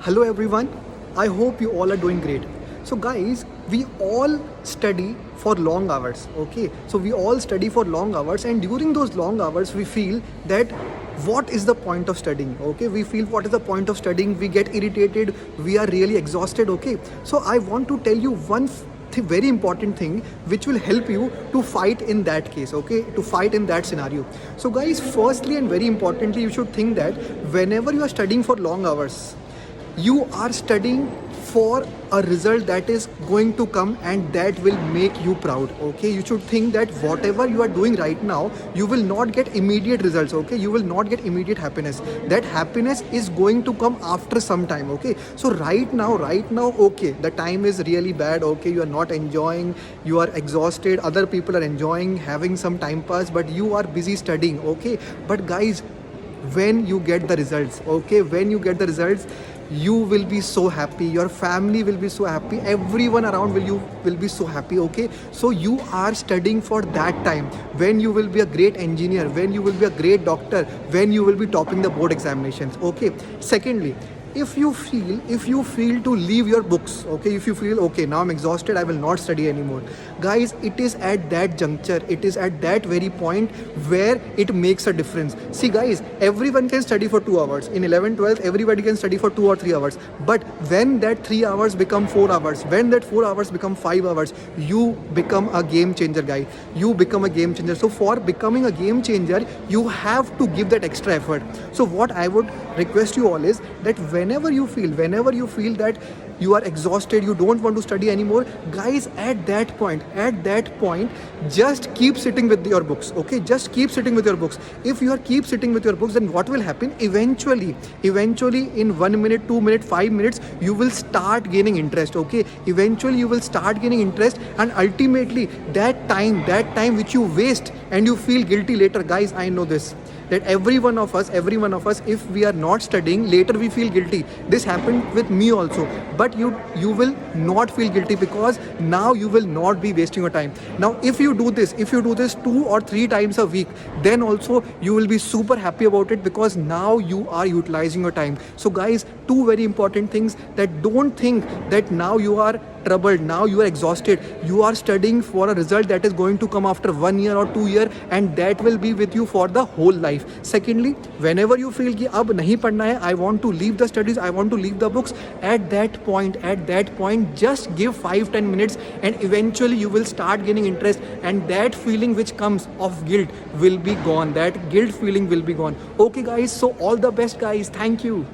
Hello everyone, I hope you all are doing great. So guys, we all study for long hours, okay? So we all study for long hours, and during those long hours we feel that what is the point of studying, okay? We feel what is the point of studying, we get irritated, we are really exhausted, okay? So I want to tell you one very important thing which will help you to fight in that case, okay, to fight in that scenario. So guys, firstly and very importantly, you should think that whenever you are studying for long hours, you are studying for a result that is going to come and that will make you proud, okay? You should think that whatever you are doing right now, you will not get immediate results, okay? You will not get immediate happiness. That happiness is going to come after some time, okay? So right now, okay, the time is really bad, okay? You are not enjoying, you are exhausted, other people are enjoying, having some time pass, but you are busy studying, okay? But guys, when you get the results, okay, when you get the results, you will be so happy, your family will be so happy, everyone around you will be so happy, okay? So you are studying for that time when you will be a great engineer, when you will be a great doctor, when you will be topping the board examinations, okay? Secondly, if you feel to leave your books, okay, if you feel okay, now I'm exhausted, I will not study anymore, guys, it is at that juncture, it is at that very point where it makes a difference. See guys, everyone can study for 2 hours in 11th 12th, everybody can study for 2 or 3 hours, but when that 3 hours become 4 hours, when that 4 hours become 5 hours, you become a game changer, guy, you become a game changer. So for becoming a game changer, you have to give that extra effort. So what I would request you all is that whenever you feel that you are exhausted, you don't want to study anymore, guys, at that point, just keep sitting with your books, okay? Just keep sitting with your books. If you are keep sitting with your books, then what will happen? Eventually in 1 minute, 2 minutes, 5 minutes, you will start gaining interest, okay? Eventually you will start gaining interest, and ultimately that time which you waste and you feel guilty later, guys, I know this, that every one of us, if we are not studying, later we feel guilty. This happened with me also, but you will not feel guilty because now you will not be wasting your time. Now if you do this 2 or 3 times a week, then also you will be super happy about it because now you are utilizing your time. So guys, 2 very important things, that don't think that now you are troubled, now you are exhausted, you are studying for a result that is going to come after 1 year or 2 year, and that will be with you for the whole life. Secondly, whenever you feel कि अब नहीं पढ़ना है, I want to leave the studies, I want to leave the books, at that point just give 5-10 minutes and eventually you will start gaining interest, and that feeling which comes of guilt will be gone, that guilt feeling will be gone, okay guys? So all the best guys, thank you.